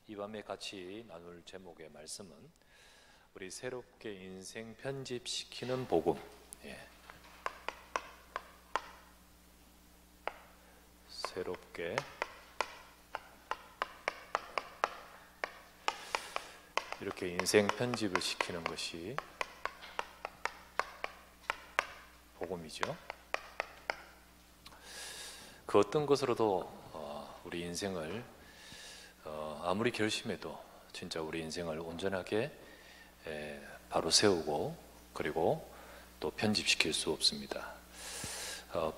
이 밤에 같이 나눌 제목의 말씀은 우리 새롭게 인생 편집시키는 복음. 새롭게 이렇게 인생 편집을 시키는 것이 복음이죠. 그 어떤 것으로도 우리 인생을 아무리 결심해도 진짜 우리 인생을 온전하게 바로 세우고 그리고 또 편집시킬 수 없습니다.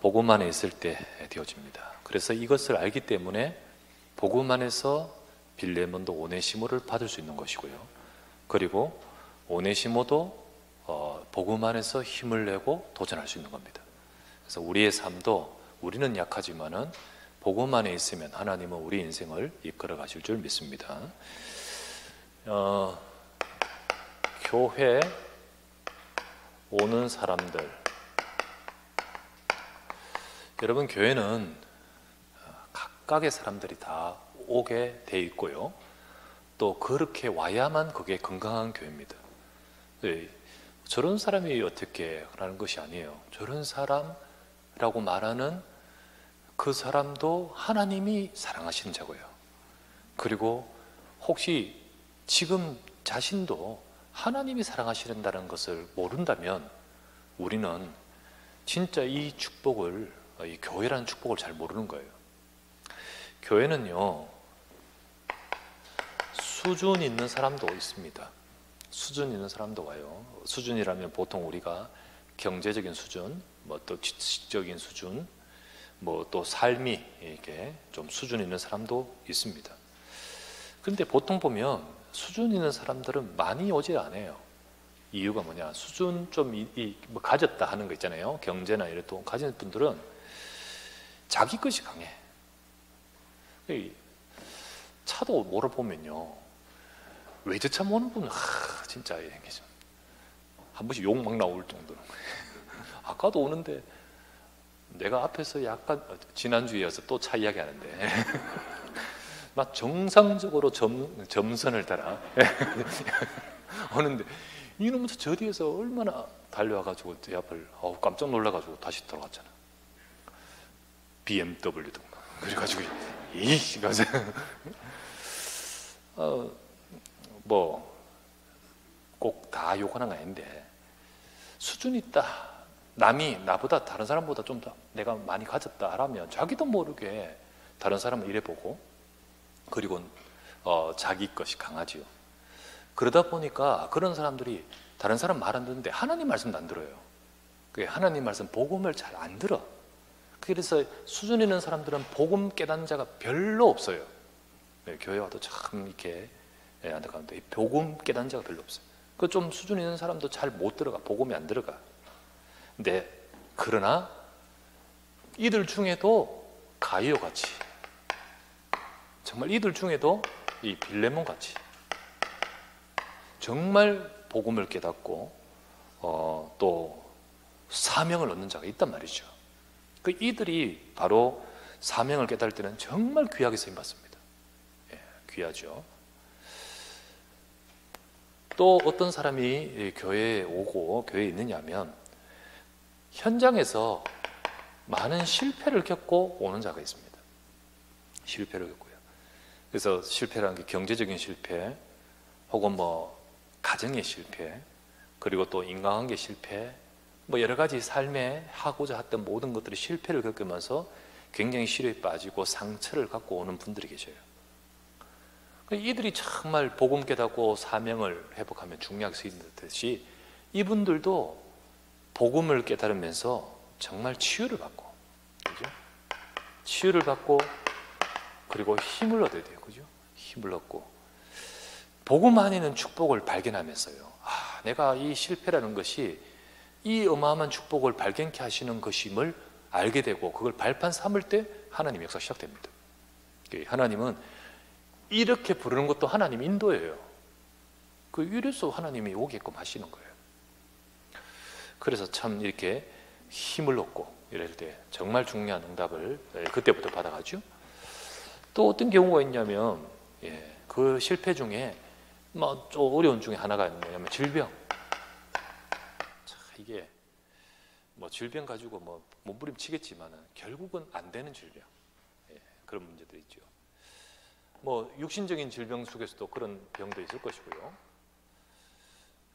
복음 안에 있을 때 되어집니다. 그래서 이것을 알기 때문에 복음 안에서 빌레몬도 오네시모를 받을 수 있는 것이고요. 그리고 오네시모도 복음 안에서 힘을 내고 도전할 수 있는 겁니다. 그래서 우리의 삶도 우리는 약하지만은 복음 안에 있으면 하나님은 우리 인생을 이끌어 가실 줄 믿습니다. 교회 오는 사람들, 여러분, 교회는 각각의 사람들이 다 오게 돼 있고요, 또 그렇게 와야만 그게 건강한 교회입니다. 저런 사람이 어떻게 라는 것이 아니에요. 저런 사람라고 말하는 그 사람도 하나님이 사랑하시는 자고요. 그리고 혹시 지금 자신도 하나님이 사랑하신다는 것을 모른다면 우리는 진짜 이 축복을, 이 교회라는 축복을 잘 모르는 거예요. 교회는요, 수준 있는 사람도 있습니다. 수준 있는 사람도 와요. 수준이라면 보통 우리가 경제적인 수준, 또 지식적인 수준, 또 삶이 이렇게 좀 수준 있는 사람도 있습니다. 근데 보통 보면 수준 있는 사람들은 많이 오지 않아요. 이유가 뭐냐? 수준 좀 가졌다 하는 거 있잖아요. 경제나 이런 돈 가진 분들은 자기 것이 강해. 차도 뭐를 보면요, 외제차 모는 분은 진짜 한 번씩 욕 막 나올 정도로. 아까도 오는데 내가 앞에서 약간, 지난주에 이어서 또 차 이야기 하는데 막 정상적으로 점선을 따라 오는데 이놈은 저 뒤에서 얼마나 달려와가지고 제 앞을 깜짝 놀라가지고 다시 돌아갔잖아. BMW도 그래가지고 꼭 다 욕하는 건 아닌데, 수준이 있다, 남이 나보다 다른 사람보다 좀 더 내가 많이 가졌다 하라면 자기도 모르게 다른 사람을 이래보고, 그리고 자기 것이 강하지요. 그러다 보니까 그런 사람들이 다른 사람 말 안 듣는데 하나님 말씀도 안 들어요. 하나님 말씀, 복음을 잘 안 들어. 그래서 수준 있는 사람들은 복음 깨닫는 자가 별로 없어요. 교회 와도 참 이렇게 안타까운데 복음 깨닫는 자가 별로 없어요. 그 좀 수준 있는 사람도 잘 못 들어가, 복음이 안 들어가. 근데 그러나 이들 중에도 가이오 같이, 정말 이들 중에도 이 빌레몬 같이 정말 복음을 깨닫고 또 사명을 얻는 자가 있단 말이죠. 이들이 바로 사명을 깨달을 때는 정말 귀하게 쓰임받습니다. 귀하죠. 또 어떤 사람이 교회에 오고 교회에 있느냐면 현장에서 많은 실패를 겪고 오는 자가 있습니다. 실패를 겪고요. 그래서 실패라는 게 경제적인 실패, 혹은 가정의 실패, 그리고 또 인간관계 실패, 여러 가지 삶에 하고자 했던 모든 것들이 실패를 겪으면서 굉장히 시련에 빠지고 상처를 갖고 오는 분들이 계셔요. 이들이 정말 복음 깨닫고 사명을 회복하면 중요하게 쓰인듯이 이분들도 복음을 깨달으면서 정말 치유를 받고, 그죠? 치유를 받고, 그리고 힘을 얻어야 돼요, 그죠? 힘을 얻고, 복음 안에 있는 축복을 발견하면서요, 내가 이 실패라는 것이 이 어마어마한 축복을 발견케 하시는 것임을 알게 되고, 그걸 발판 삼을 때 하나님 역사 시작됩니다. 하나님은 이렇게 부르는 것도 하나님 인도예요. 이래서 하나님이 오게끔 하시는 거예요. 그래서 참 이렇게 힘을 얻고 이럴 때 정말 중요한 응답을 그때부터 받아가죠. 또 어떤 경우가 있냐면, 그 실패 중에 뭐 좀 어려운 중에 하나가 뭐냐면 질병. 자, 이게 뭐 질병 가지고 뭐 몸부림치겠지만은 결국은 안 되는 질병. 예, 그런 문제들이 있죠. 뭐 육신적인 질병 속에서도 그런 병도 있을 것이고요.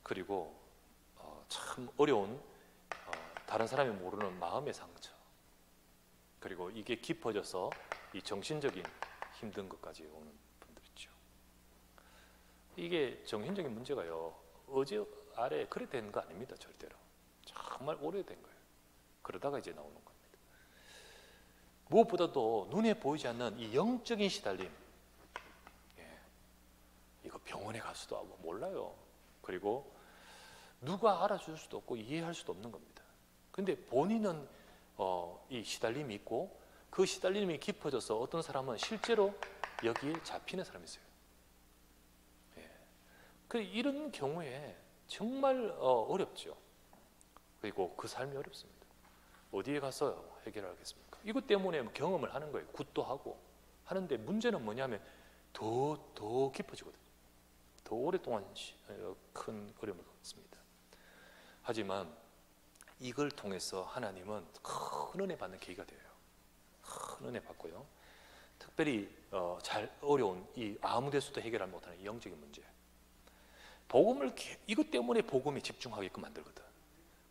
그리고 참 어려운 다른 사람이 모르는 마음의 상처. 그리고 이게 깊어져서 이 정신적인 힘든 것까지 오는 분들 있죠. 이게 정신적인 문제가요, 어제 아래 그래 된 거 아닙니다. 절대로. 정말 오래된 거예요. 그러다가 이제 나오는 겁니다. 무엇보다도 눈에 보이지 않는 이 영적인 시달림, 이거 병원에 가서도 몰라요. 그리고 누가 알아줄 수도 없고 이해할 수도 없는 겁니다. 근데 본인은 이 시달림이 있고 그 시달림이 깊어져서 어떤 사람은 실제로 여기에 잡히는 사람이 있어요. 이런 경우에 정말 어렵죠. 그리고 그 삶이 어렵습니다. 어디에 가서 해결하겠습니까? 이것 때문에 경험을 하는 거예요. 굿도 하고 하는데 문제는 뭐냐면 더 깊어지거든요. 더 오랫동안 큰 어려움을 겪습니다. 하지만 이걸 통해서 하나님은 큰 은혜 받는 계기가 돼요. 큰 은혜 받고요. 특별히 잘 어려운 이 아무 데서도 해결을 못하는 이 영적인 문제. 복음을 이것 때문에 복음에 집중하게끔 만들거든.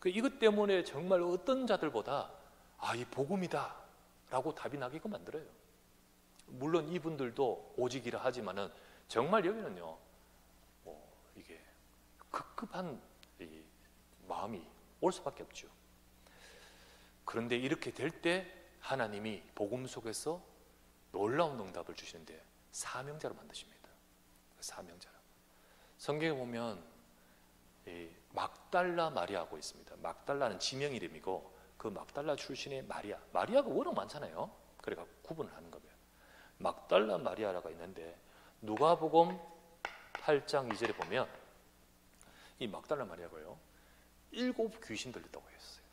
이것 때문에 정말 어떤 자들보다 이 복음이다 라고 답이 나게끔 만들어요. 물론 이분들도 오직이라 하지만은 정말 여기는요, 이게 급급한 이 마음이 올 수밖에 없죠. 그런데 이렇게 될 때 하나님이 복음 속에서 놀라운 응답을 주시는데 사명자로 만드십니다. 사명자로. 성경에 보면 이 막달라 마리아하고 있습니다. 막달라는 지명 이름이고 그 막달라 출신의 마리아가 워낙 많잖아요. 그러니까 구분을 하는 거예요. 막달라 마리아라가 있는데 누가복음 8장 2절에 보면 이 막달라 마리아가요 7 귀신 들렸다고 했어요.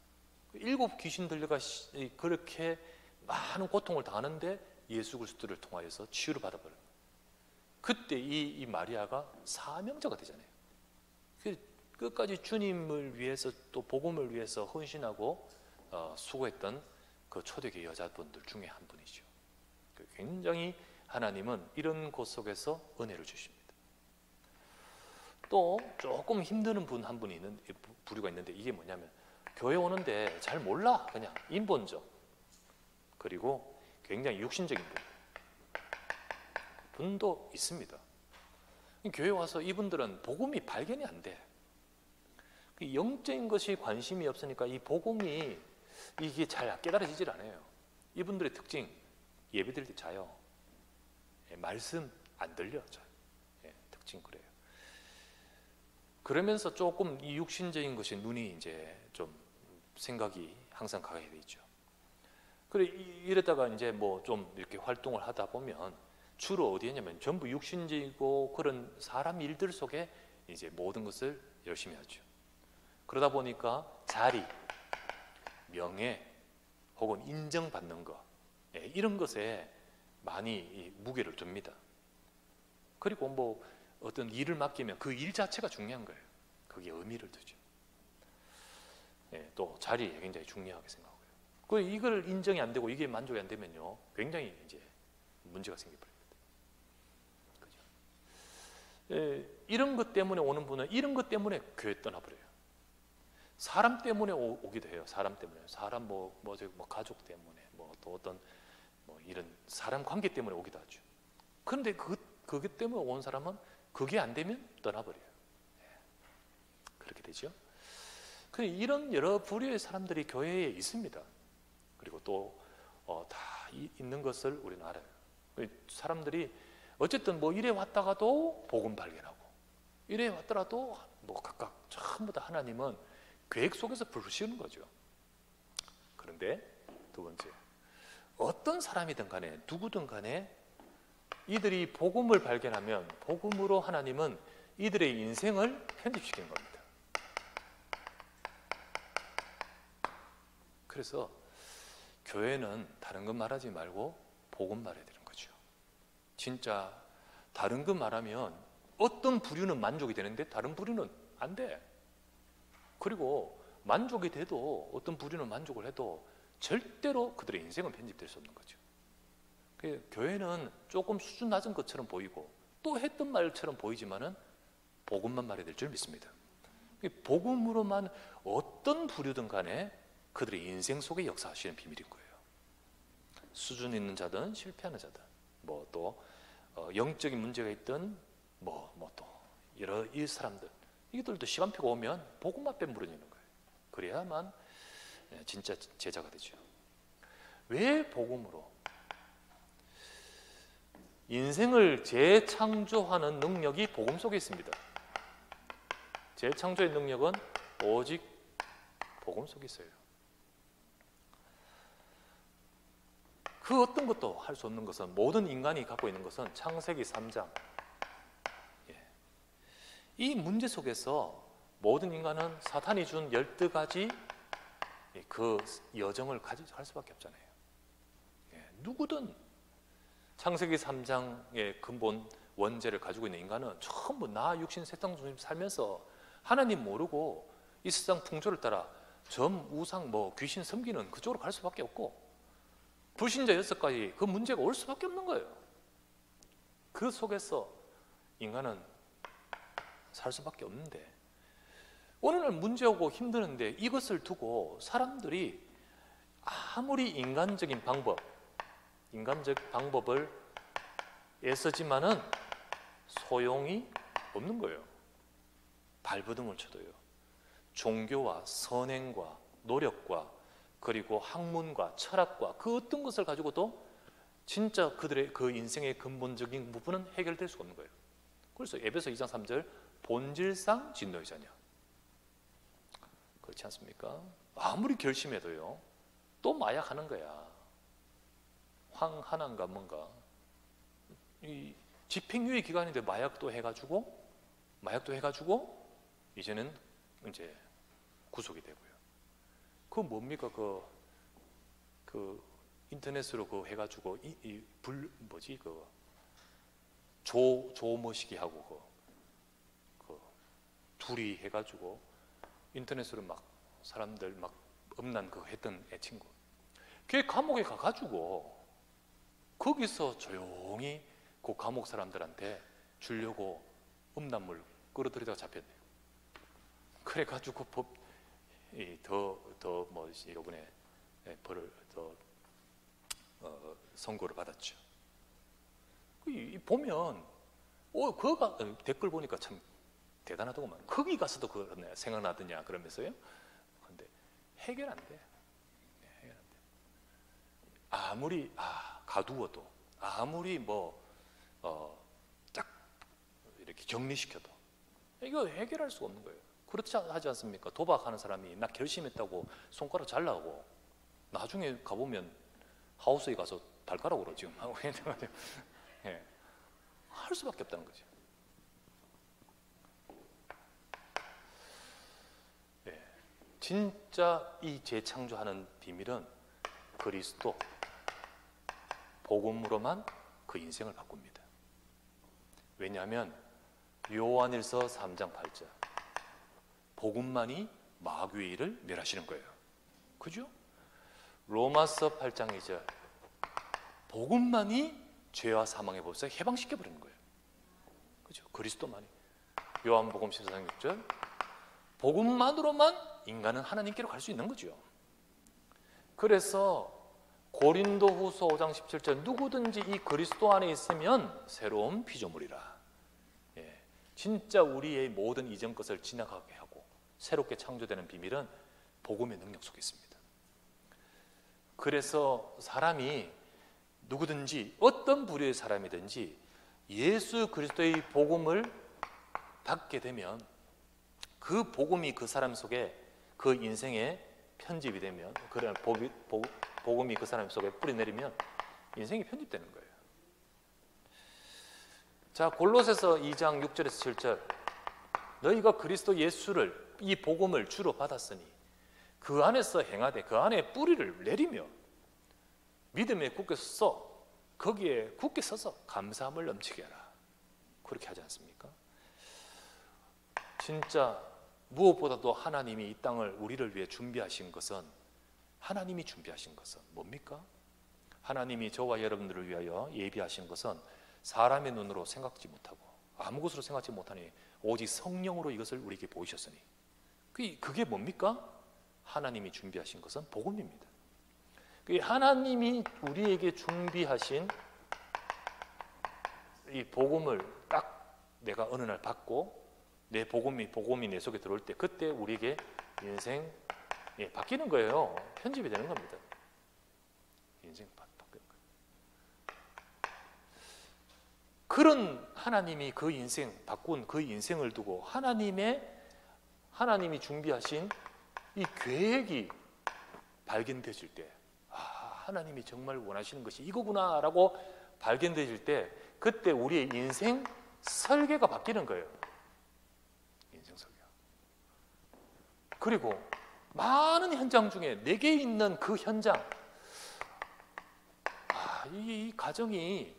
7 귀신 들려가 그렇게 많은 고통을 당하는데 예수 그리스도를 통하여서 치유를 받아버려요. 그때 이 마리아가 사명자가 되잖아요. 끝까지 주님을 위해서 또 복음을 위해서 헌신하고 수고했던 그 초대교회 여자분들 중에 한 분이죠. 굉장히 하나님은 이런 곳 속에서 은혜를 주십니다. 또 조금 힘드는 분 한 분이 부류가 있는데 이게 뭐냐면 교회 오는데 잘 몰라. 그냥 인본적 그리고 굉장히 육신적인 분도 있습니다. 교회 와서 이분들은 복음이 발견이 안 돼. 영적인 것이 관심이 없으니까 이 복음이 이게 잘 깨달아지질 않아요. 이분들의 특징, 예배 드릴 때 자요. 말씀 안 들려. 특징 그래요. 그러면서 조금 이 육신적인 것이 눈이 이제 좀 생각이 항상 가게 돼 있죠. 그래 이러다가 이제 뭐 좀 이렇게 활동을 하다 보면 주로 어디에 있냐면 전부 육신적이고 그런 사람 일들 속에 이제 모든 것을 열심히 하죠. 그러다 보니까 자리, 명예 혹은 인정받는 것 이런 것에 많이 무게를 둡니다. 그리고 뭐 어떤 일을 맡기면 그 일 자체가 중요한 거예요. 그게 의미를 두죠. 또 자리 굉장히 중요하게 생각하고요. 이걸 인정이 안 되고 이게 만족이 안 되면요, 굉장히 이제 문제가 생겨버립니다. 그죠? 이런 것 때문에 오는 분은 이런 것 때문에 교회 떠나버려요. 사람 때문에 오기도 해요. 사람 때문에, 사람 뭐 가족 때문에, 또 어떤 이런 사람 관계 때문에 오기도 하죠. 그런데 그게 때문에 온 사람은 그게 안 되면 떠나버려요. 그렇게 되죠. 이런 여러 부류의 사람들이 교회에 있습니다. 그리고 또 다 있는 것을 우리는 알아요. 사람들이 어쨌든 이래 왔다가도 복음 발견하고 이래 왔더라도 각각 전부 다 하나님은 계획 속에서 부르시는 거죠. 그런데 두 번째, 어떤 사람이든 간에 누구든 간에 이들이 복음을 발견하면 복음으로 하나님은 이들의 인생을 편집시키는 겁니다. 그래서 교회는 다른 것 말하지 말고 복음 말해야 되는 거죠. 진짜 다른 거 말하면 어떤 부류는 만족이 되는데 다른 부류는 안 돼. 그리고 만족이 돼도 어떤 부류는 만족을 해도 절대로 그들의 인생은 편집될 수 없는 거죠. 교회는 조금 수준 낮은 것처럼 보이고 또 했던 말처럼 보이지만은 복음만 말해야 될 줄 믿습니다. 복음으로만 어떤 부류든 간에 그들의 인생 속에 역사하시는 비밀인 거예요. 수준 있는 자든 실패하는 자든 뭐 또 영적인 문제가 있든 뭐 또 여러 이 사람들 이들도 시간표가 오면 복음 앞에 무너지는 거예요. 그래야만 진짜 제자가 되죠. 왜 복음으로? 인생을 재창조하는 능력이 복음 속에 있습니다. 재창조의 능력은 오직 복음 속에 있어요. 그 어떤 것도 할 수 없는 것은, 모든 인간이 갖고 있는 것은 창세기 3장, 이 문제 속에서 모든 인간은 사탄이 준 12가지 그 여정을 할 수밖에 없잖아요. 누구든 창세기 3장의 근본 원죄를 가지고 있는 인간은 전부 나 육신 세상 중심 살면서 하나님 모르고 이 세상 풍조를 따라 점, 우상, 귀신 섬기는 그쪽으로 갈 수밖에 없고, 불신자 6가지 그 문제가 올 수밖에 없는 거예요. 그 속에서 인간은 살 수밖에 없는데, 어느 날 문제 오고 힘드는데 이것을 두고 사람들이 아무리 인간적 방법을 애쓰지만은 소용이 없는 거예요. 발버둥을 쳐도요. 종교와 선행과 노력과 그리고 학문과 철학과 그 어떤 것을 가지고도 진짜 그들의 그 인생의 근본적인 부분은 해결될 수가 없는 거예요. 그래서 에베소 2장 3절 본질상 진노의 자녀. 그렇지 않습니까? 아무리 결심해도요, 또 마약하는 거야. 황하난가 뭔가. 이 집행유예 기간인데 마약도 해가지고 이제는 이제 구속이 되고요. 그 뭡니까? 그 인터넷으로 그 해가지고 조머시기 하고 그 둘이 해가지고 인터넷으로 막 사람들 막 음란 그거 했던 애 친구. 걔 감옥에 가가지고 거기서 조용히 그 감옥 사람들한테 주려고 음란물 끌어들이다가 잡혔네요. 그래가지고 이번에 벌을 선고를 받았죠. 보면 그가 댓글 보니까 참 대단하더구만. 거기 가서도 그러네 생각나더냐 그러면서요. 근데 해결 안 돼. 해결 안 돼. 아무리 가두어도, 아무리 딱 이렇게 격리시켜도 이거 해결할 수가 없는 거예요. 그렇지 하지 않습니까? 도박하는 사람이 나 결심했다고 손가락 잘라고 나중에 가보면 하우스에 가서 발가락으로 지금 하고 있는 거죠. 할 수밖에 없다는 거죠. 진짜 이 재창조하는 비밀은 그리스도 복음으로만 그 인생을 바꿉니다. 왜냐하면 요한일서 3장 8절 복음만이 마귀의 일을 멸하시는 거예요. 그죠? 로마서 8장 2절 복음만이 죄와 사망의 법에서 해방시켜버리는 거예요. 그죠? 그리스도만이. 요한복음 14장 6절 복음만으로만 인간은 하나님께로 갈 수 있는 거죠. 그래서 고린도후서 5장 17절 누구든지 이 그리스도 안에 있으면 새로운 피조물이라. 진짜 우리의 모든 이전 것을 지나가게 하고 새롭게 창조되는 비밀은 복음의 능력 속에 있습니다. 그래서 사람이 누구든지 어떤 부류의 사람이든지 예수 그리스도의 복음을 받게 되면 그 복음이 그 사람 속에 그 인생에 편집이 되면, 그런 복음이 그 사람 속에 뿌리내리면 인생이 편집되는 거예요. 자, 골로새서 2장 6절에서 7절 너희가 그리스도 예수를 이 복음을 주로 받았으니 그 안에서 행하되 그 안에 뿌리를 내리며 믿음에 굳게 서서 거기에 굳게 서서 감사함을 넘치게 하라. 그렇게 하지 않습니까? 진짜 무엇보다도 하나님이 이 땅을 우리를 위해 준비하신 것은, 하나님이 준비하신 것은 뭡니까? 하나님이 저와 여러분들을 위하여 예비하신 것은 사람의 눈으로 생각지 못하고 아무 것으로 생각지 못하니 오직 성령으로 이것을 우리에게 보이셨으니, 그게 뭡니까? 하나님이 준비하신 것은 복음입니다. 하나님이 우리에게 준비하신 이 복음을 딱 내가 어느 날 받고 내 복음이 내 속에 들어올 때, 그때 우리에게 인생 바뀌는 거예요. 편집이 되는 겁니다. 인생 바뀌는 거예요. 그런 하나님이 그 인생 바꾼 그 인생을 두고 하나님이 준비하신 이 계획이 발견되실 때, 하나님이 정말 원하시는 것이 이거구나라고 발견되실 때, 그때 우리의 인생 설계가 바뀌는 거예요. 인생 설계가. 그리고 많은 현장 중에 내게 있는 그 현장, 이 가정이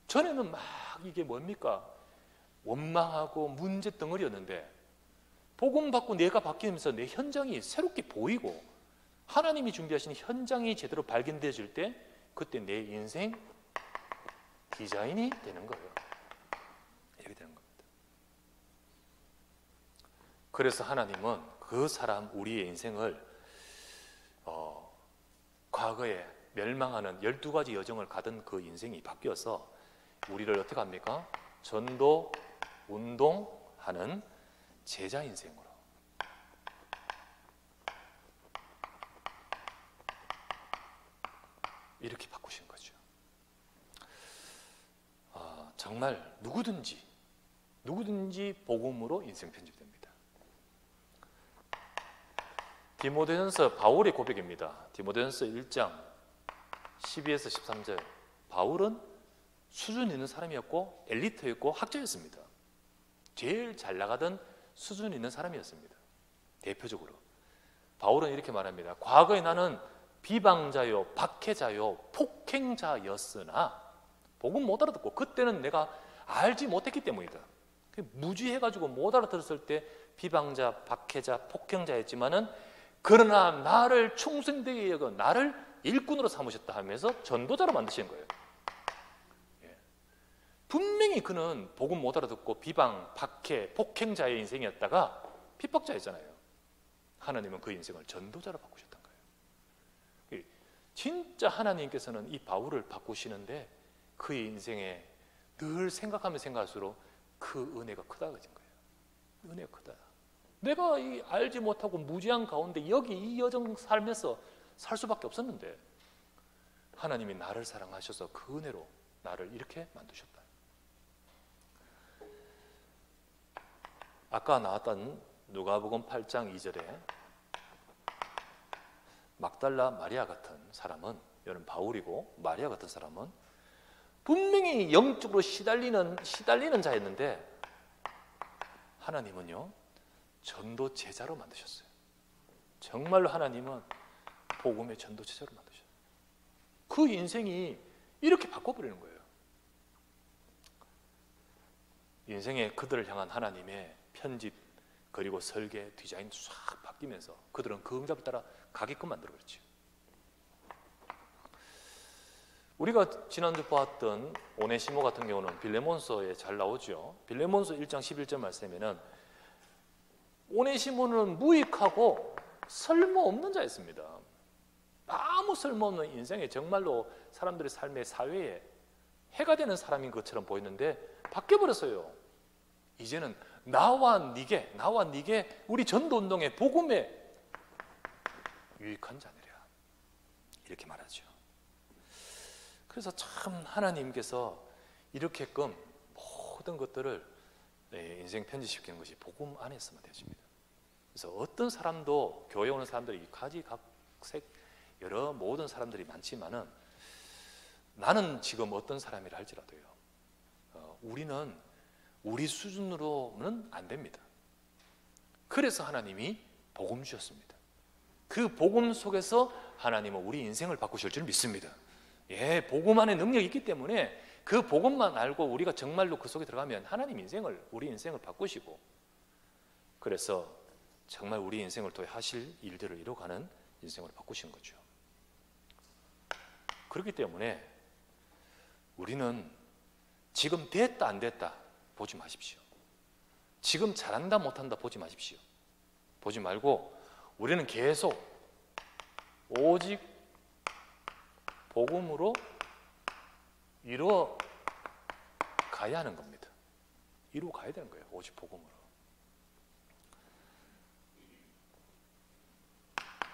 전에는 막 이게 뭡니까? 원망하고 문제 덩어리였는데 복음 받고 내가 바뀌면서 내 현장이 새롭게 보이고 하나님이 준비하신 현장이 제대로 발견되어질 때, 그때 내 인생 디자인이 되는 거예요. 이렇게 되는 겁니다. 그래서 하나님은 그 사람, 우리의 인생을 과거에 멸망하는 12가지 여정을 가던 그 인생이 바뀌어서 우리를 어떻게 합니까? 전도, 운동하는 제자 인생으로, 이렇게 바꾸신 거죠. 정말 누구든지 복음으로 인생 편집됩니다. 디모데전서 바울의 고백입니다. 디모데전서 1장 12에서 13절. 바울은 수준 있는 사람이었고 엘리트였고 학자였습니다. 제일 잘 나가던 수준 있는 사람이었습니다. 대표적으로 바울은 이렇게 말합니다. 과거에 나는 비방자요, 박해자요, 폭행자였으나 복음 못 알아듣고, 그때는 내가 알지 못했기 때문이다. 무지해가지고 못 알아들었을 때 비방자, 박해자, 폭행자였지만은 그러나 나를 충성되게 여겨 나를 일꾼으로 삼으셨다 하면서 전도자로 만드신 거예요. 분명히 그는 복음 못 알아듣고 비방, 박해, 폭행자의 인생이었다가 핍박자였잖아요. 하나님은 그 인생을 전도자로 바꾸셨던 거예요. 진짜 하나님께서는 이 바울을 바꾸시는데 그의 인생에 늘 생각할수록 그 은혜가 크다고진 거예요. 은혜가 크다. 내가 이 알지 못하고 무지한 가운데 여기 이 여정 살면서 살 수밖에 없었는데 하나님이 나를 사랑하셔서 그 은혜로 나를 이렇게 만드셨다. 아까 나왔던 누가복음 8장 2절에 막달라 마리아 같은 사람은, 이는 바울이고 마리아 같은 사람은 분명히 영적으로 시달리는 자였는데 하나님은요 전도 제자로 만드셨어요. 정말로 하나님은 복음의 전도 제자로 만드셨어요. 그 인생이 이렇게 바꿔버리는 거예요. 인생의 그들을 향한 하나님의 편집 그리고 설계, 디자인 싹 바뀌면서 그들은 그 응답을 따라 가게끔 만들어버렸죠. 우리가 지난주 보았던 오네시모 같은 경우는 빌레몬서에 잘 나오죠. 빌레몬서 1장 11절 말씀에는 오네시모는 무익하고 쓸모없는 자였습니다. 아무 쓸모없는 인생에 정말로 사람들의 삶의 사회에 해가 되는 사람인 것처럼 보였는데 바뀌어버렸어요. 이제는 나와 네게 우리 전도운동의 복음에 유익한 자들이야, 이렇게 말하죠. 그래서 참 하나님께서 이렇게끔 모든 것들을 인생 편집시키는 것이 복음 안에서만 되어집니다. 그래서 어떤 사람도, 교회 오는 사람들이 각색 여러 모든 사람들이 많지만은 나는 지금 어떤 사람이라 할지라도요, 우리는 우리 수준으로는 안 됩니다. 그래서 하나님이 복음 주셨습니다. 그 복음 속에서 하나님은 우리 인생을 바꾸실 줄 믿습니다. 복음 안에 능력이 있기 때문에 그 복음만 알고 우리가 정말로 그 속에 들어가면 하나님 우리 인생을 바꾸시고, 그래서 정말 우리 인생을 통해 하실 일들을 이루어가는 인생으로 바꾸신 거죠. 그렇기 때문에 우리는 지금 됐다 안 됐다 보지 마십시오. 지금 잘한다 못한다 보지 마십시오. 보지 말고 우리는 계속 오직 복음으로 이루어 가야 하는 겁니다. 이루어 가야 되는 거예요. 오직 복음으로.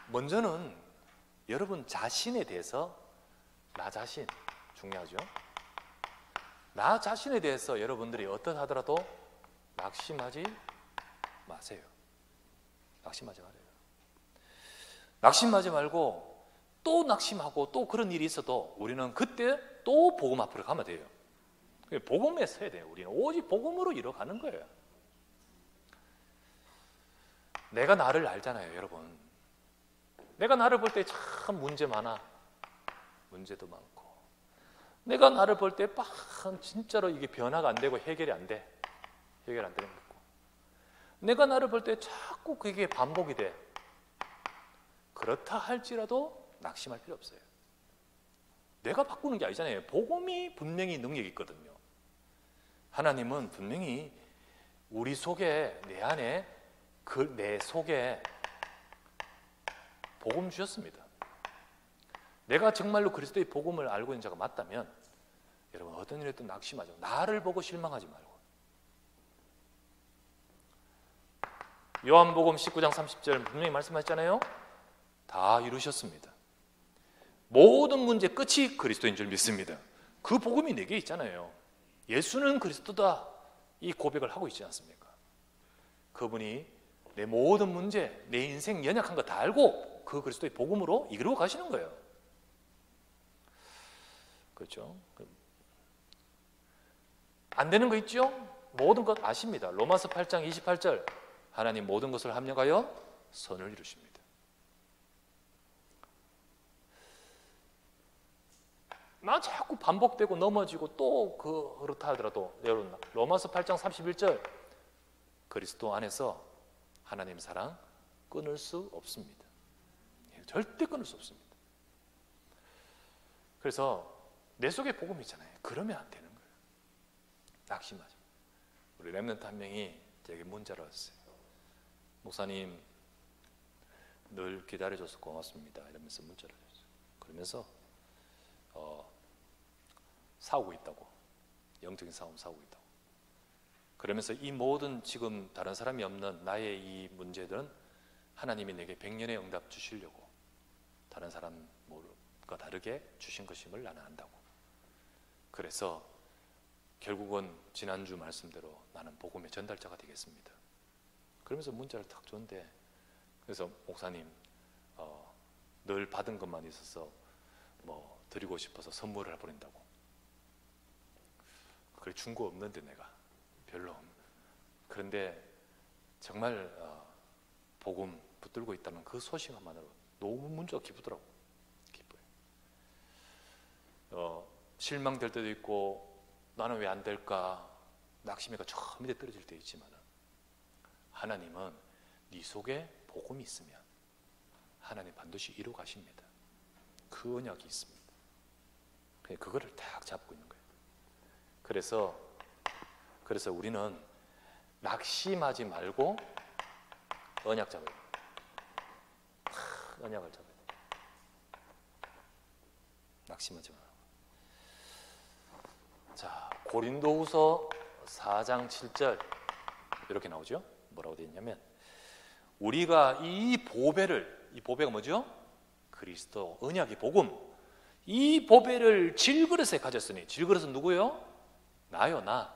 먼저는 여러분 자신에 대해서, 나 자신 중요하죠. 나 자신에 대해서 여러분들이 어떻게 하더라도 낙심하지 마세요. 낙심하지 말아요. 낙심하지 말고 또 낙심하고 또 그런 일이 있어도 우리는 그때 또 복음 앞으로 가면 돼요. 복음에 서야 돼요. 우리는 오직 복음으로 이뤄가는 거예요. 내가 나를 알잖아요, 여러분. 내가 나를 볼 때 참 문제 많아. 문제도 많고. 내가 나를 볼 때 진짜로 이게 변화가 안 되고 해결이 안 돼. 해결 안 되는 거 있고. 내가 나를 볼 때 자꾸 그게 반복이 돼. 그렇다 할지라도 낙심할 필요 없어요. 내가 바꾸는 게 아니잖아요. 복음이 분명히 능력이 있거든요. 하나님은 분명히 우리 속에, 내 안에, 내 속에 복음 주셨습니다. 내가 정말로 그리스도의 복음을 알고 있는 자가 맞다면 여러분 어떤 일에도 낙심하지 말고, 나를 보고 실망하지 말고. 요한복음 19장 30절 분명히 말씀하셨잖아요. 다 이루셨습니다. 모든 문제 끝이 그리스도인 줄 믿습니다. 그 복음이 내게 있잖아요. 예수는 그리스도다, 이 고백을 하고 있지 않습니까? 그분이 내 모든 문제, 내 인생 연약한 거 다 알고 그 그리스도의 복음으로 이끌어 가시는 거예요. 그렇죠? 안 되는 거 있죠? 모든 것 아십니다. 로마서 8장 28절 하나님 모든 것을 합력하여 선을 이루십니다. 나 자꾸 반복되고 넘어지고 또 그렇다 하더라도 여러분 로마서 8장 31절 그리스도 안에서 하나님 사랑 끊을 수 없습니다. 절대 끊을 수 없습니다. 그래서 내 속에 복음이 있잖아요. 그러면 안 되는 거예요. 낙심하지. 우리 렘넌트 한 명이 제게 문자를 왔어요. 목사님 늘 기다려줘서 고맙습니다. 이러면서 문자를 줬어요. 그러면서 싸우고 있다고. 영적인 싸움 싸우고 있다고. 그러면서 이 모든 지금 다른 사람이 없는 나의 이 문제들은 하나님이 내게 100년의 응답 주시려고 다른 사람과 다르게 주신 것임을 나는 안다고. 그래서 결국은 지난주 말씀대로 나는 복음의 전달자가 되겠습니다. 그러면서 문자를 탁 줬는데, 그래서 목사님 늘 받은 것만 있어서 드리고 싶어서 선물을 해버린다고. 그래 준 거 없는데 내가 별로. 그런데 정말 복음 붙들고 있다는 그 소식만으로 너무 문자가 기쁘더라고. 기뻐요. 실망될 때도 있고 나는 왜 안 될까 낙심해가 저 밑에 떨어질 때 있지만 하나님은 네 속에 복음이 있으면 하나님 반드시 이루어 가십니다. 그 언약이 있습니다. 그거를 딱 잡고 있는 거예요. 그래서 우리는 낙심하지 말고 언약 잡아야 돼요. 언약을 잡아야 돼요. 낙심하지 말고. 자, 고린도후서 4장 7절 이렇게 나오죠. 뭐라고 되어 있냐면 우리가 이 보배가 뭐죠? 그리스도 언약의 복음, 이 보배를 질그릇에 가졌으니, 질그릇은 누구요? 나요, 나.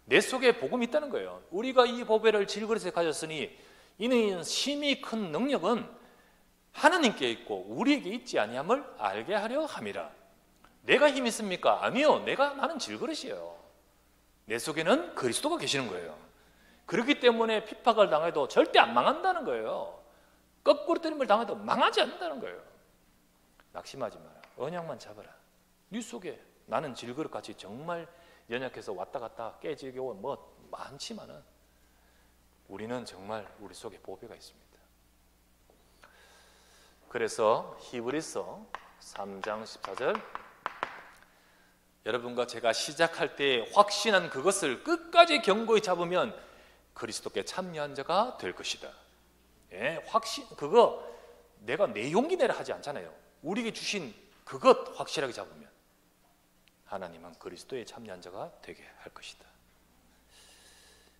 내 속에 복음이 있다는 거예요. 우리가 이 보배를 질그릇에 가졌으니 이는 심히 큰 능력은 하나님께 있고 우리에게 있지 아니함을 알게 하려 함이라. 내가 힘이 있습니까? 아니요. 나는 질그릇이에요. 내 속에는 그리스도가 계시는 거예요. 그렇기 때문에 핍박을 당해도 절대 안 망한다는 거예요. 거꾸로 때림을 당해도 망하지 않는다는 거예요. 낙심하지 마라. 언약만 잡아라. 네 속에 나는 질그릇같이 정말 연약해서 왔다 갔다 깨지고 뭐 많지만은 우리는 정말 우리 속에 보배가 있습니다. 그래서 히브리서 3장 14절, 여러분과 제가 시작할 때 확신한 그것을 끝까지 견고히 잡으면 그리스도께 참여한 자가 될 것이다. 예, 확신, 그거 내가 내 용기 내라 하지 않잖아요. 우리에게 주신 그것 확실하게 잡으면 하나님은 그리스도에 참여한 자가 되게 할 것이다.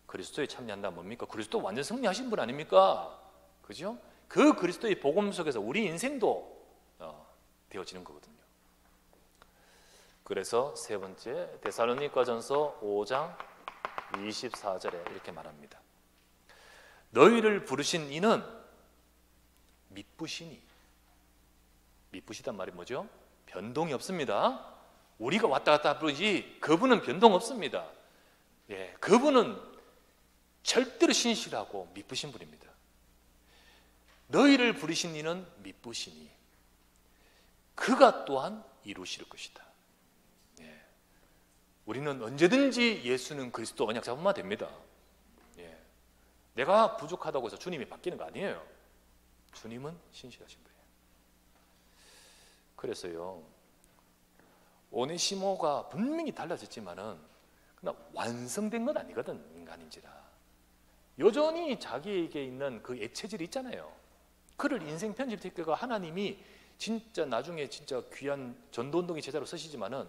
그리스도에 참여한다 뭡니까? 그리스도 완전 승리하신 분 아닙니까? 그죠? 그 그리스도의 복음 속에서 우리 인생도 되어지는 거거든요. 그래서 세 번째, 데살로니가전서 5장 24절에 이렇게 말합니다. 너희를 부르신 이는 미쁘시니. 미쁘시단 말이 뭐죠? 변동이 없습니다. 우리가 왔다 갔다 부르지 그분은 변동 없습니다. 예, 그분은 절대로 신실하고 미쁘신 분입니다. 너희를 부르신 이는 미쁘시니 그가 또한 이루실 것이다. 예, 우리는 언제든지 예수는 그리스도 언약 잡으면 됩니다. 예, 내가 부족하다고 해서 주님이 바뀌는 거 아니에요. 주님은 신실하신 분이에요. 그래서요, 오네시모가 분명히 달라졌지만은 그러나 완성된 건 아니거든, 인간인지라. 여전히 자기에게 있는 그 애체질이 있잖아요. 그를 인생 편집대가 하나님이 진짜 나중에 진짜 귀한 전도운동의 제자로 쓰시지만은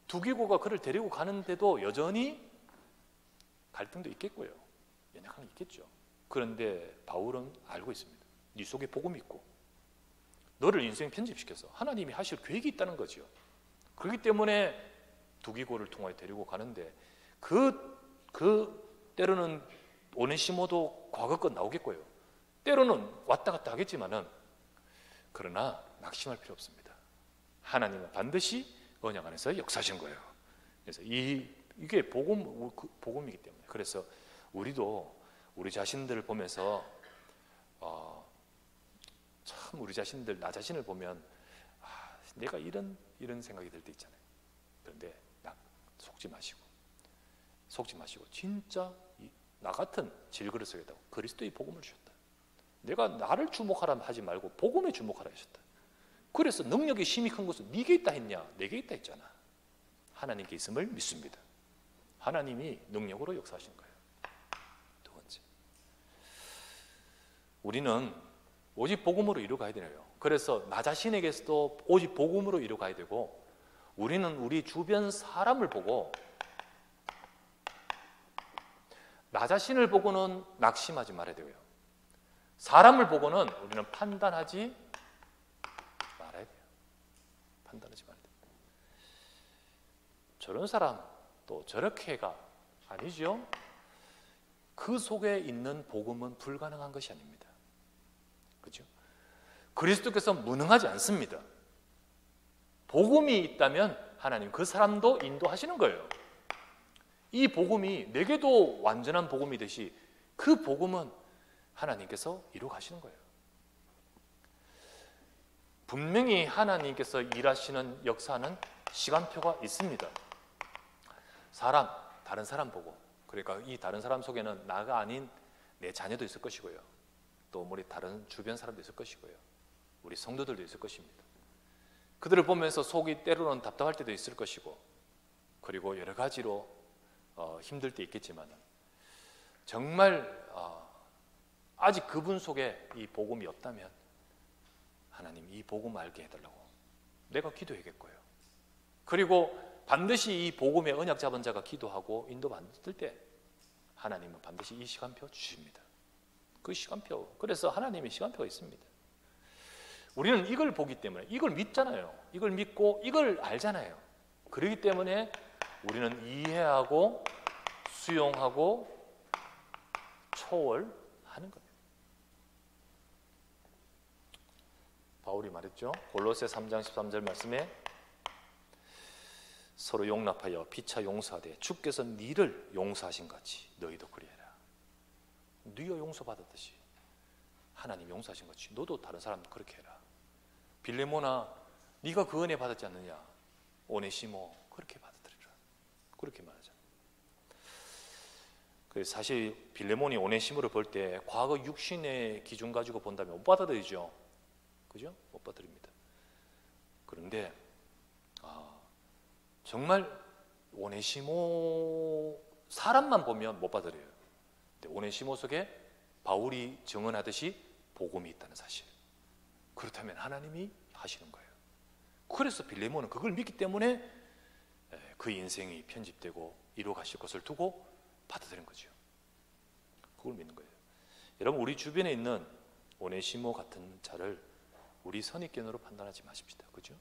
두기고가 그를 데리고 가는데도 여전히 갈등도 있겠고요. 연약함이 있겠죠. 그런데 바울은 알고 있습니다. 네 속에 복음이 있고 너를 인생 편집시켜서 하나님이 하실 계획이 있다는 거죠. 그렇기 때문에 두기고를 통하여 데리고 가는데 때로는 오네시모도 과거 것 나오겠고요. 때로는 왔다 갔다 하겠지만은 그러나 낙심할 필요 없습니다. 하나님은 반드시 언약 안에서 역사하신 거예요. 그래서 이게 복음이기 때문에 그래서 우리도 우리 자신들을 보면서 참 우리 자신들 나 자신을 보면 내가 이런 생각이 들 때 있잖아요. 그런데 속지 마시고 진짜 나 같은 질그릇 속에다 그리스도의 복음을 주셨다. 내가 나를 주목하라 하지 말고 복음에 주목하라 하셨다. 그래서 능력이 힘이 큰 것은 네게 있다 했냐? 내게 있다 했잖아. 하나님께 있음을 믿습니다. 하나님이 능력으로 역사하신 거예요. 두 번째, 우리는 오직 복음으로 이루어가야 되네요. 그래서 나 자신에게서도 오직 복음으로 이루어가야 되고 우리는 우리 주변 사람을 보고 나 자신을 보고는 낙심하지 말아야 되고요. 사람을 보고는 우리는 판단하지 말아야 돼요. 판단하지 말아야 돼요. 저런 사람 또 저렇게가 아니죠. 그 속에 있는 복음은 불가능한 것이 아닙니다. 그렇죠? 그리스도께서 무능하지 않습니다. 복음이 있다면 하나님 그 사람도 인도하시는 거예요. 이 복음이 내게도 완전한 복음이듯이 그 복음은 하나님께서 이루어 가시는 거예요. 분명히 하나님께서 일하시는 역사는 시간표가 있습니다. 다른 사람 보고, 그러니까 이 다른 사람 속에는 나가 아닌 내 자녀도 있을 것이고요. 또 우리 다른 주변 사람도 있을 것이고요. 우리 성도들도 있을 것입니다. 그들을 보면서 속이 때로는 답답할 때도 있을 것이고, 그리고 여러 가지로 힘들 때 있겠지만 정말 아직 그분 속에 이 복음이 없다면 하나님 이 복음 알게 해달라고 내가 기도해야겠고요. 그리고 반드시 이 복음의 언약 잡은 자가 기도하고 인도받을 때 하나님은 반드시 이 시간표 주십니다. 그 시간표, 그래서 하나님의 시간표가 있습니다. 우리는 이걸 보기 때문에 이걸 믿잖아요. 이걸 믿고 이걸 알잖아요. 그렇기 때문에 우리는 이해하고 수용하고 초월하는 겁니다. 바울이 말했죠. 골로새 3장 13절 말씀에 서로 용납하여 피차 용서하되 주께서 너를 용서하신 같이 너희도 그리해라. 네가 용서받았듯이 하나님 용서하신 같이 너도 다른 사람 그렇게 해라. 빌레모나 네가 그 은혜 받았지 않느냐? 오네시모 그렇게 받아들이라. 그렇게 말하잖아요. 사실 빌레몬이 오네시모를 볼 때 과거 육신의 기준 가지고 본다면 못 받아들이죠. 그죠? 못 받아들입니다. 그런데 정말 오네시모 사람만 보면 못 받아들여요. 근데 오네시모 속에 바울이 증언하듯이 복음이 있다는 사실. 그렇다면 하나님이 하시는 거예요. 그래서 빌레몬은 그걸 믿기 때문에 그 인생이 편집되고 이루어 가실 것을 두고 받아들인 거죠. 그걸 믿는 거예요. 여러분, 우리 주변에 있는 오네시모 같은 자를 우리 선입견으로 판단하지 마십시다. 그죠?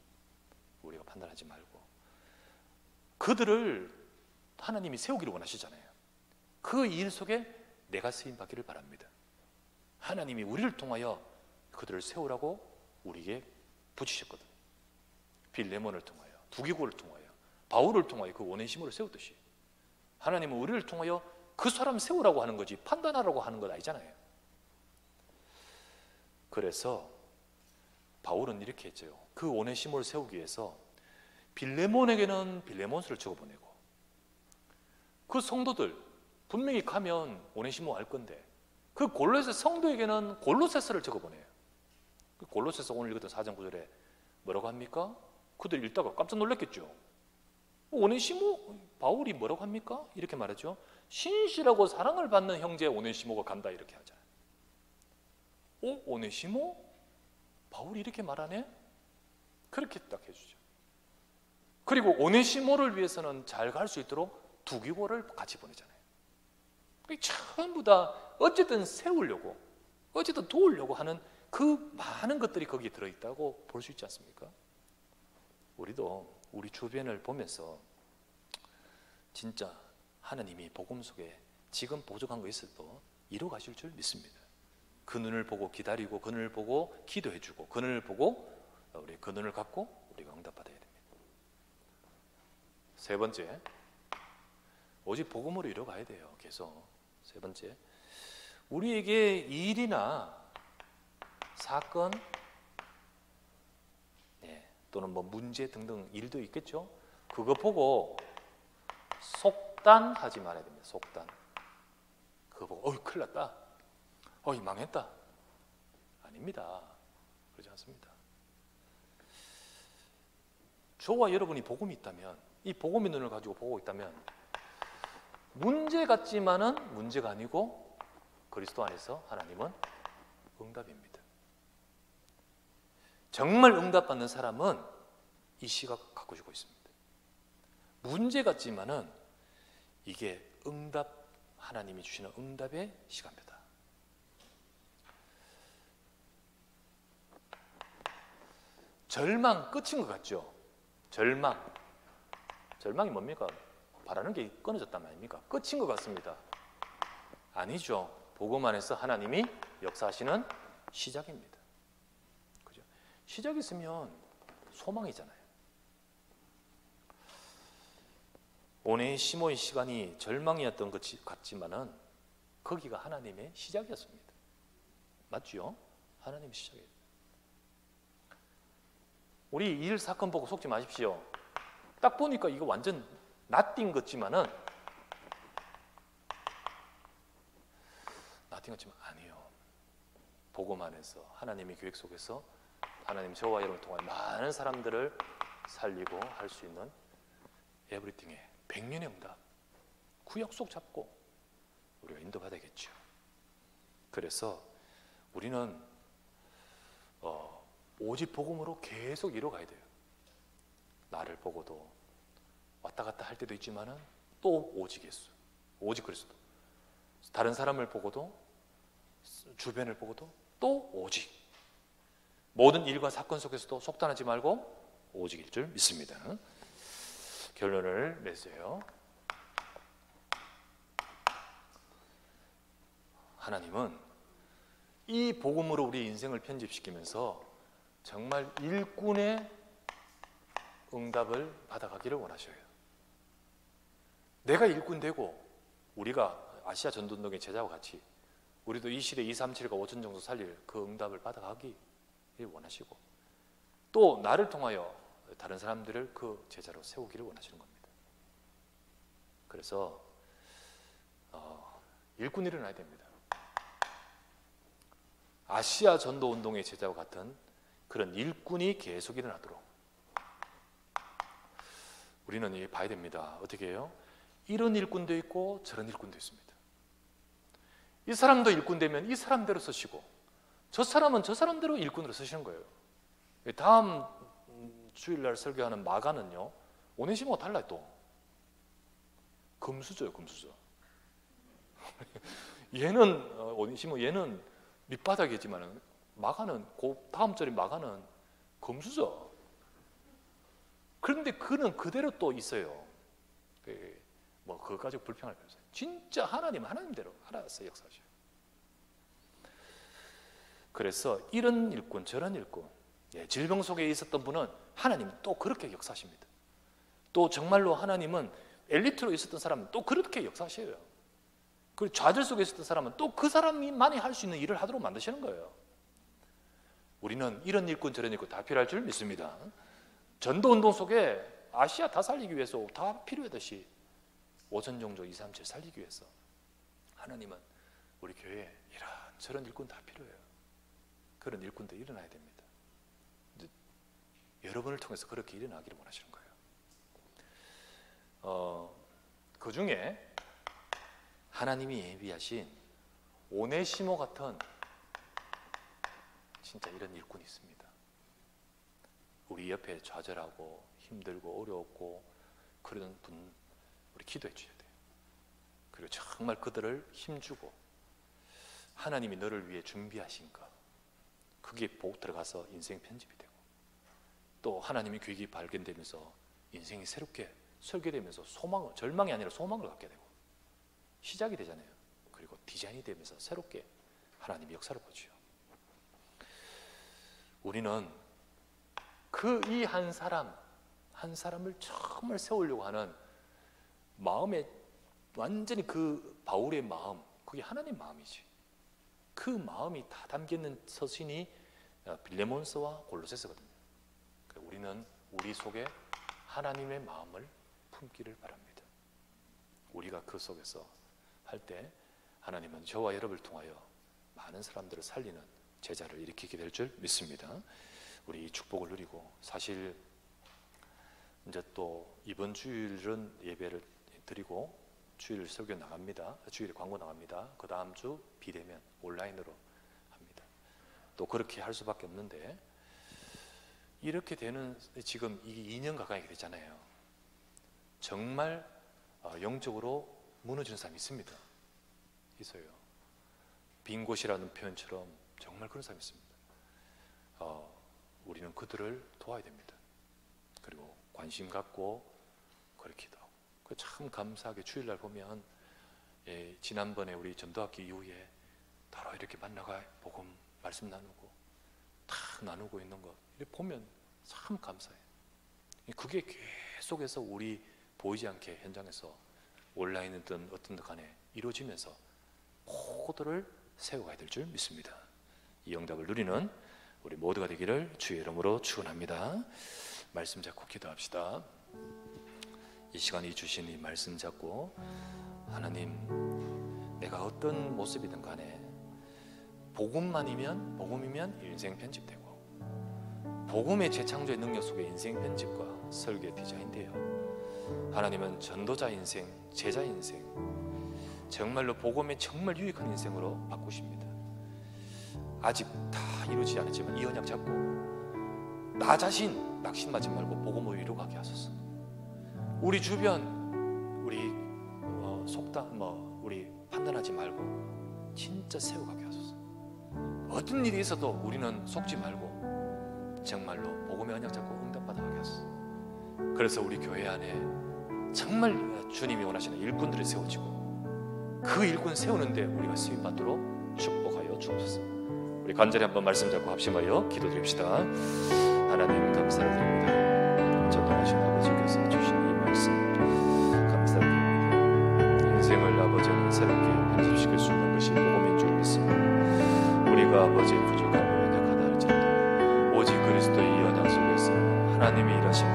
우리가 판단하지 말고 그들을 하나님이 세우기를 원하시잖아요. 그 일 속에 내가 쓰임 받기를 바랍니다. 하나님이 우리를 통하여 그들을 세우라고 우리에게 붙이셨거든. 빌레몬을 통하여, 두기고를 통하여, 바울을 통하여 그 오네시모를 세웠듯이 하나님은 우리를 통하여 그 사람 세우라고 하는 거지 판단하라고 하는 것 아니잖아요. 그래서 바울은 이렇게 했죠. 그 오네시모를 세우기 위해서 빌레몬에게는 빌레몬서를 적어보내고, 그 성도들 분명히 가면 오네시모 알 건데 그 골로새 성도에게는 골로새서를 적어보내요. 그 골로새서 오늘 읽었던 4장 9절에 뭐라고 합니까? 그들 읽다가 깜짝 놀랐겠죠. 오네시모, 바울이 뭐라고 합니까? 이렇게 말하죠. 신실하고 사랑을 받는 형제 오네시모가 간다, 이렇게 하잖아요. 오네시모? 바울이 이렇게 말하네? 그렇게 딱 해주죠. 그리고 오네시모를 위해서는 잘 갈 수 있도록 두기고를 같이 보내잖아요. 전부 다 어쨌든 세우려고, 어쨌든 도우려고 하는 그 많은 것들이 거기에 들어있다고 볼 수 있지 않습니까? 우리도 우리 주변을 보면서 진짜 하나님이 복음 속에 지금 부족한 거 있어도 이루어 가실 줄 믿습니다. 그 눈을 보고 기다리고, 그 눈을 보고 기도해주고, 그 눈을 보고 우리 그 눈을 갖고 우리가 응답받아야 됩니다. 세 번째, 오직 복음으로 이루어 가야 돼요. 계속. 세 번째, 우리에게 일이나 사건, 또는 뭐 문제 등등 일도 있겠죠. 그거 보고 속단하지 말아야 됩니다. 속단. 그거 보고 큰일 났다, 망했다, 아닙니다. 그렇지 않습니다. 저와 여러분이 복음이 있다면, 이 복음의 눈을 가지고 보고 있다면 문제 같지만은 문제가 아니고 그리스도 안에서 하나님은 응답입니다. 정말 응답받는 사람은 이 시각 갖고 지고 있습니다. 문제 같지만은 이게 응답, 하나님이 주시는 응답의 시간표다. 절망 끝인 것 같죠? 절망이 뭡니까? 바라는 게 끊어졌단 말입니까? 끝인 것 같습니다. 아니죠. 복음 안에서 하나님이 역사하시는 시작입니다. 그죠? 시작이 있으면 소망이잖아요. 오네시모의 시간이 절망이었던 것 같지만은 거기가 하나님의 시작이었습니다. 맞죠? 하나님의 시작이에요. 우리 일 사건 보고 속지 마십시오. 딱 보니까 이거 완전 나띵 같지만은, 나띵 같지만 아니에요. 복음 안에서 하나님의 계획 속에서 하나님 저와 여러분을 통해 많은 사람들을 살리고 할 수 있는 에브리띵의 100년의 응답, 그 약속 잡고 우리가 인도받아야겠죠. 그래서 우리는 오직 복음으로 계속 이뤄가야 돼요. 나를 보고도 왔다 갔다 할 때도 있지만은 또 오직 예수, 오직 그리스도. 다른 사람을 보고도, 주변을 보고도 또 오직. 모든 일과 사건 속에서도 속단하지 말고 오직일 줄 믿습니다. 결론을 내세요. 하나님은 이 복음으로 우리 인생을 편집시키면서 정말 일꾼의 응답을 받아가기를 원하셔요. 내가 일꾼 되고, 우리가 아시아 전도운동의 제자와 같이 우리도 이 시대 237과 5천 정도 살릴 그 응답을 받아가기 원하시고, 또 나를 통하여 다른 사람들을 그 제자로 세우기를 원하시는 겁니다. 그래서 일꾼이 일어나야 됩니다. 아시아 전도 운동의 제자와 같은 그런 일꾼이 계속 일어나도록 우리는 봐야 됩니다. 어떻게 해요? 이런 일꾼도 있고 저런 일꾼도 있습니다. 이 사람도 일꾼 되면 이 사람대로 쓰시고 저 사람은 저 사람대로 일꾼으로 쓰시는 거예요. 다음 주일날 설교하는 마가는요, 오네시모가 달라요. 또 금수저예요. 금수저. 얘는 오네시모, 얘는 밑바닥이지만 마가는, 그 다음 절인 마가는 금수저. 그런데 그는 그대로 또 있어요. 그거 가지고 불평할 필요 없어요. 진짜 하나님대로 알아서 역사하셔요. 그래서 이런 일꾼 저런 일꾼, 질병 속에 있었던 분은 하나님 또 그렇게 역사하십니다. 또 정말로 하나님은 엘리트로 있었던 사람은 또 그렇게 역사하셔요. 그리고 좌절 속에 있었던 사람은 또 그 사람만이 할 수 있는 일을 하도록 만드시는 거예요. 우리는 이런 일꾼 저런 일꾼 다 필요할 줄 믿습니다. 전도운동 속에 아시아 다 살리기 위해서 다 필요하듯이 오전종조 2, 3, 7 살리기 위해서 하나님은 우리 교회에 이런 저런 일꾼 다 필요해요. 그런 일꾼도 일어나야 됩니다. 여러분을 통해서 그렇게 일어나기를 원하시는 거예요. 그 중에 하나님이 예비하신 오네시모 같은 진짜 이런 일꾼이 있습니다. 우리 옆에 좌절하고 힘들고 어려웠고 그런 분 우리 기도해 주셔야 돼요. 그리고 정말 그들을 힘주고 하나님이 너를 위해 준비하신 것, 그게 복 들어가서 인생 편집이 되고, 또 하나님의 계획이 발견되면서 인생이 새롭게 설계되면서 절망이 아니라 소망을 갖게 되고 시작이 되잖아요. 그리고 디자인이 되면서 새롭게 하나님의 역사를 보죠. 우리는 그 이 한 사람을 정말 세우려고 하는 마음에 완전히 그 바울의 마음, 그게 하나님 마음이지. 그 마음이 다 담겨있는 서신이 빌레몬서와 골로새서거든요. 우리는 우리 속에 하나님의 마음을 품기를 바랍니다. 우리가 그 속에서 할 때 하나님은 저와 여러분을 통하여 많은 사람들을 살리는 제자를 일으키게 될 줄 믿습니다. 우리 이 축복을 누리고, 사실 이제 또 이번 주일은 예배를 드리고 주일 설교 나갑니다. 주일에 광고 나갑니다. 그 다음 주 비대면 온라인으로 합니다. 또 그렇게 할 수밖에 없는데, 이렇게 되는 지금 이게 2년 가까이 됐잖아요. 정말 영적으로 무너지는 사람이 있습니다. 있어요. 빈 곳이라는 표현처럼 정말 그런 사람이 있습니다. 우리는 그들을 도와야 됩니다. 그리고 관심 갖고 그렇게 기도하고, 참 감사하게 주일날 보면 지난번에 우리 전도학기 이후에 바로 이렇게 만나가 복음 말씀 나누고 다 나누고 있는 거 이렇게 보면 참 감사해요. 그게 계속해서 우리 보이지 않게 현장에서 온라인이든 어떤 데 간에 이루어지면서 모두를 세워가야 될 줄 믿습니다. 이 응답을 누리는 우리 모두가 되기를 주의 이름으로 축원합니다. 말씀 잡고 기도합시다. 이 시간에 주신 이 말씀 잡고, 하나님, 내가 어떤 모습이든 간에 복음이면 인생 편집되고, 복음의 재창조의 능력 속에 인생 편집과 설계 디자인돼요. 하나님은 전도자 인생, 제자 인생, 정말로 복음에 정말 유익한 인생으로 바꾸십니다. 아직 다 이루지 않았지만 이 언약 잡고 나 자신 낙심하지 말고 복음을 이루게 하소서. 우리 주변, 우리 속단 우리 판단하지 말고 진짜 세워가게 하소서. 어떤 일이 있어도 우리는 속지 말고 정말로 복음의 언약 잡고 응답받아가게 하소서. 그래서 우리 교회 안에 정말 주님이 원하시는 일꾼들이 세워지고, 그 일꾼 세우는데 우리가 쓰임받도록 축복하여 주옵소서. 우리 간절히 한번 말씀 잡고 합심하여 기도드립시다. 하나님 감사드립니다. 전능하신 아버지께서 주신 이 말씀 감사드립니다. 인생을 아버지는 새롭게 편집시킬 수 있는 것이 복음인 줄 믿습니다. 우리가 아버지의 부족함을 연약하다 할지라도 오직 그리스도의 이 언약 속에서 하나님이 일하신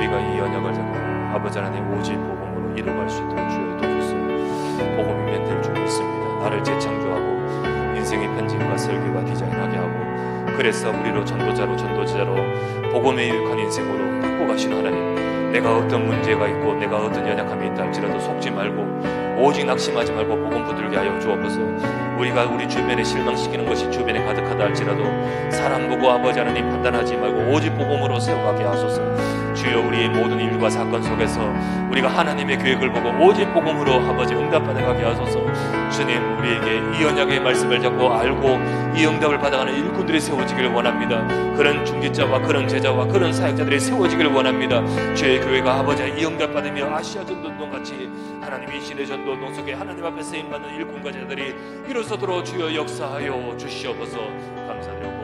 우리가 이 언약을 잡고 아버지 하나님 오직 복음으로 이루어갈 수 있도록 주여 도와주소서. 복음이면 될 줄 믿습니다. 나를 재창조하고 인생의 편집과 설계와 디자인하게 하고 그래서 우리로 전도자로 복음에 유익한 인생으로 바꿔가시는 하나님, 내가 어떤 문제가 있고 내가 어떤 연약함이 있다 할지라도 속지 말고 오직 낙심하지 말고 복음 붙들게 하여 주옵소서. 우리가 우리 주변에 실망시키는 것이 주변에 가득하다 할지라도 사람 보고 아버지 하나님 판단하지 말고 오직 복음으로 세워가게 하소서. 주여 우리의 모든 일과 사건 속에서 우리가 하나님의 계획을 보고 오직 복음으로 아버지 응답받아가게 하소서. 주님, 우리에게 이 언약의 말씀을 잡고 알고 이 응답을 받아가는 일꾼들이 세워지기를 원합니다. 그런 중직자와 그런 제자와 그런 사역자들이 세워지기를 원합니다. 주의 교회가 아버지 이 응답 받으며 아시아 전도동같이 하나님 이 시대 전도동 속에 하나님 앞에 쓰임받는 일꾼과 제자들이 일어서도록 주여 역사하여 주시옵소서. 감사드리고